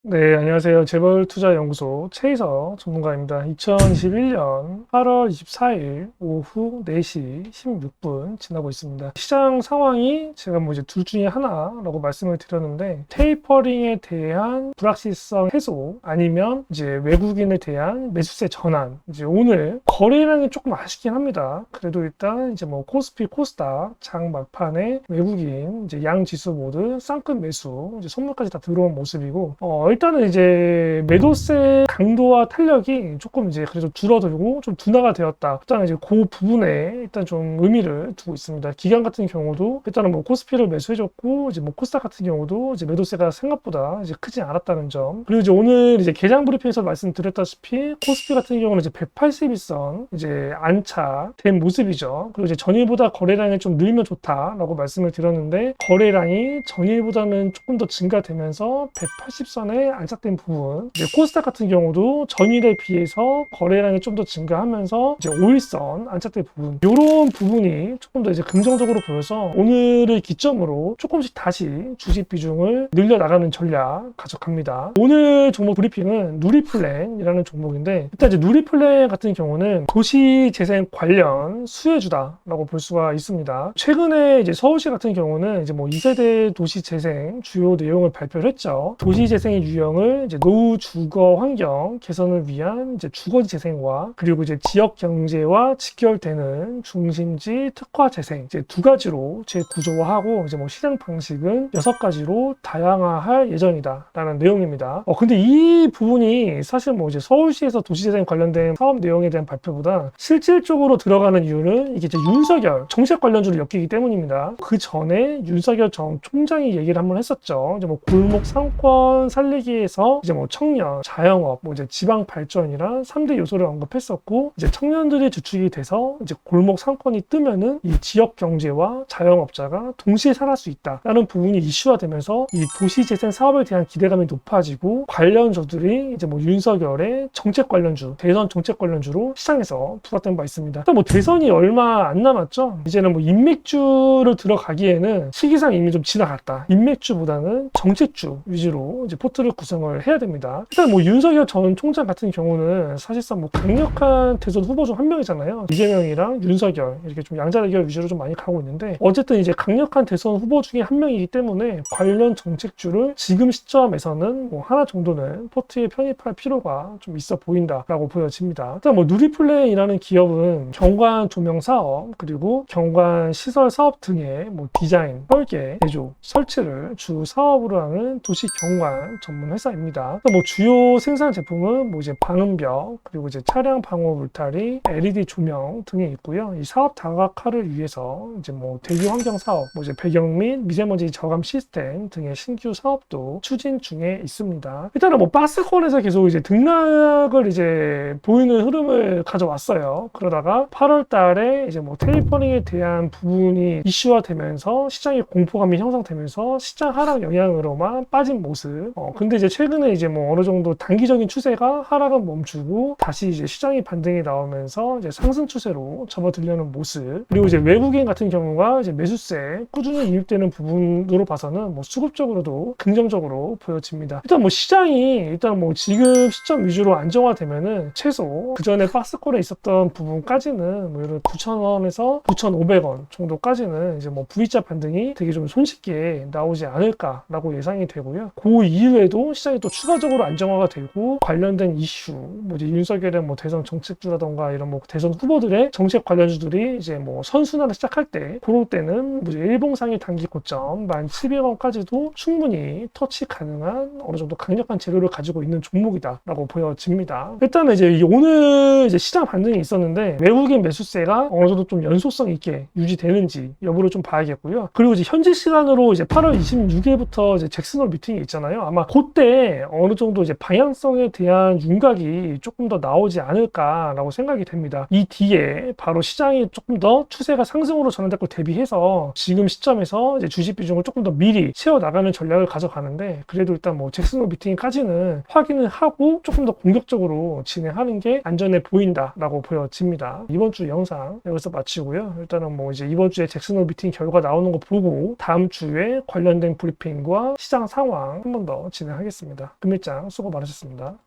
네, 안녕하세요. 재벌투자연구소 최이서 전문가입니다. 2021년 8월 24일 오후 4시 16분 지나고 있습니다. 시장 상황이 제가 이제 둘 중에 하나라고 말씀을 드렸는데, 테이퍼링에 대한 불확실성 해소 아니면 이제 외국인에 대한 매수세 전환. 이제 오늘 거래량이 조금 아쉽긴 합니다. 그래도 일단 이제 코스피, 코스닥 장 막판에 외국인 이제 양 지수 모두 쌍급 매수, 이제 선물까지 다 들어온 모습이고, 일단은 이제 매도세 강도와 탄력이 조금 이제 그래도 줄어들고 좀 둔화가 되었다. 일단 이제 그 부분에 일단 좀 의미를 두고 있습니다. 기관 같은 경우도 일단은 코스피를 매수해줬고, 이제 코스닥 같은 경우도 이제 매도세가 생각보다 이제 크지 않았다는 점. 그리고 이제 오늘 이제 개장 브리핑에서 말씀드렸다시피 코스피 같은 경우는 이제 181선 이제 안착된 모습이죠. 그리고 이제 전일보다 거래량이 좀 늘면 좋다라고 말씀을 드렸는데, 거래량이 전일보다는 조금 더 증가되면서 180선에 안착된 부분, 이제 코스닥 같은 경우도 전일에 비해서 거래량이 좀 더 증가하면서 이제 5일선 안착된 부분, 이런 부분이 조금 더 이제 긍정적으로 보여서 오늘을 기점으로 조금씩 다시 주식 비중을 늘려나가는 전략 가져갑니다. 오늘 종목 브리핑은 누리플랜이라는 종목인데, 일단 이제 누리플랜 같은 경우는 도시재생 관련 수혜주다라고 볼 수가 있습니다. 최근에 이제 서울시 같은 경우는 이제 2세대 도시재생 주요 내용을 발표를 했죠. 도시재생의 유형을 이제 노후 주거 환경 개선을 위한 이제 주거지 재생과, 그리고 이제 지역 경제와 직결되는 중심지 특화 재생, 이제 두 가지로 재구조화하고, 이제 시장 방식은 6가지로 다양화할 예정이다라는 내용입니다. 근데 이 부분이 사실 이제 서울시에서 도시재생 관련된 사업 내용에 대한 발표보다 실질적으로 들어가는 이유는 이게 이제 윤석열 정책 관련주를 엮이기 때문입니다. 그 전에 윤석열 전 총장이 얘기를 한번 했었죠. 이제 골목 상권 살리기에서 이제 청년, 자영업, 이제 지방 발전이란 3대 요소를 언급했었고, 이제 청년들이 주축이 돼서 이제 골목 상권이 뜨면은 이 지역 경제와 자영업자가 동시에 살아날 수 있다라는 부분이 이슈화되면서 이 도시재생 사업에 대한 기대감이 높아지고, 관련주들이 이제 윤석열의 정책 관련주, 대선 정책 관련주로 시장에서 부각된 바 있습니다. 일단 대선이 얼마 안 남았죠. 이제는 인맥주를 들어가기에는 시기상 이미 좀 지나갔다. 인맥주보다는 정책주 위주로 이제 포트를 구성을 해야 됩니다. 일단 윤석열 전 총장 같은 경우는 사실상 강력한 대선 후보 중 한 명이잖아요. 이재명이랑 윤석열 이렇게 좀 양자대결 위주로 좀 많이 가고 있는데, 어쨌든 이제 강력한 대선 후보 중에 한 명이기 때문에 관련 정책주를 지금 시점에서는 하나 정도는 포트에 편입할 필요가 좀 있어 보인다라고 보여집니다. 일단 누리플랜이라는 기업은 경관 조명 사업, 그리고 경관 시설 사업 등의 디자인, 설계, 제조, 설치를 주 사업으로 하는 도시 경관 전문 회사입니다. 주요 생산 제품은 이제 방음벽, 그리고 이제 차량 방호 울타리, LED 조명 등이 있고요. 이 사업 다각화를 위해서 이제 대기 환경 사업, 이제 배경 및 미세먼지 저감 시스템 등의 신규 사업도 추진 중에 있습니다. 일단은 박스권에서 계속 이제 등락을 이제 보이는 흐름을 가져왔어요. 그러다가 8월 달에 이제 테이퍼링에 대한 부분이 이슈화되면서 시장의 공포감이 형성되면서 시장 하락 영향으로만 빠진 모습. 근데 이제 최근에 이제 어느 정도 단기적인 추세가 하락은 멈추고 다시 이제 시장이 반등이 나오면서 이제 상승 추세로 접어들려는 모습. 그리고 이제 외국인 같은 경우가 이제 매수세 꾸준히 이입되는 부분으로 봐서는 수급적으로도 긍정적으로 보여집니다. 일단 시장이 일단 지금 시점 위주로 안정화되면은 최소 그 전에 박스권에 있었던 부분까지는 예를 9,000원에서 9,500원 정도까지는 이제 V자 반등이 되게 좀 손쉽게 나오지 않을까라고 예상이 되고요. 그 이후에도 시장이 또 추가적으로 안정화가 되고 관련된 이슈, 이제 윤석열의 대선 정책주라던가 이런 대선 후보들의 정책 관련주들이 이제 선순환을 시작할 때, 그럴 때는 이제 일봉상의 단기 고점 1,700원까지도 충분히 터치 가능한 어느 정도 강력한 재료를 가지고 있는 종목이다라고 보여집니다. 일단은 이제 오늘 이제 시장 반등이 있었는데 외국인 매수세가 어느 정도 좀 연속성 있게 유지되는지 여부를 좀 봐야겠고요. 그리고 이제 현지 시간으로 이제 8월 26일부터 이제 잭슨홀 미팅이 있잖아요. 아마 그때 어느 정도 이제 방향성에 대한 윤곽이 조금 더 나오지 않을까라고 생각이 됩니다. 이 뒤에 바로 시장이 조금 더 추세가 상승으로 전환될 걸 대비해서 지금 시점에서 이제 주식 비중을 조금 더 미리 채워나가는 전략을 가져가는데, 그래도 일단 잭슨홀 미팅까지는 확인을 하고 조금 더 공격적으로 진행하는 게 안전해 보인다라고 보여집니다. 이번 주 영상 여기서 마치고요. 일단은 이제 이번 주에 잭슨홀 미팅 결과 나오는 거 보고 다음 주에 관련된 브리핑과 시장 상황 한 번 더 진행하겠습니다. 진행하겠습니다. 금일장 수고 많으셨습니다.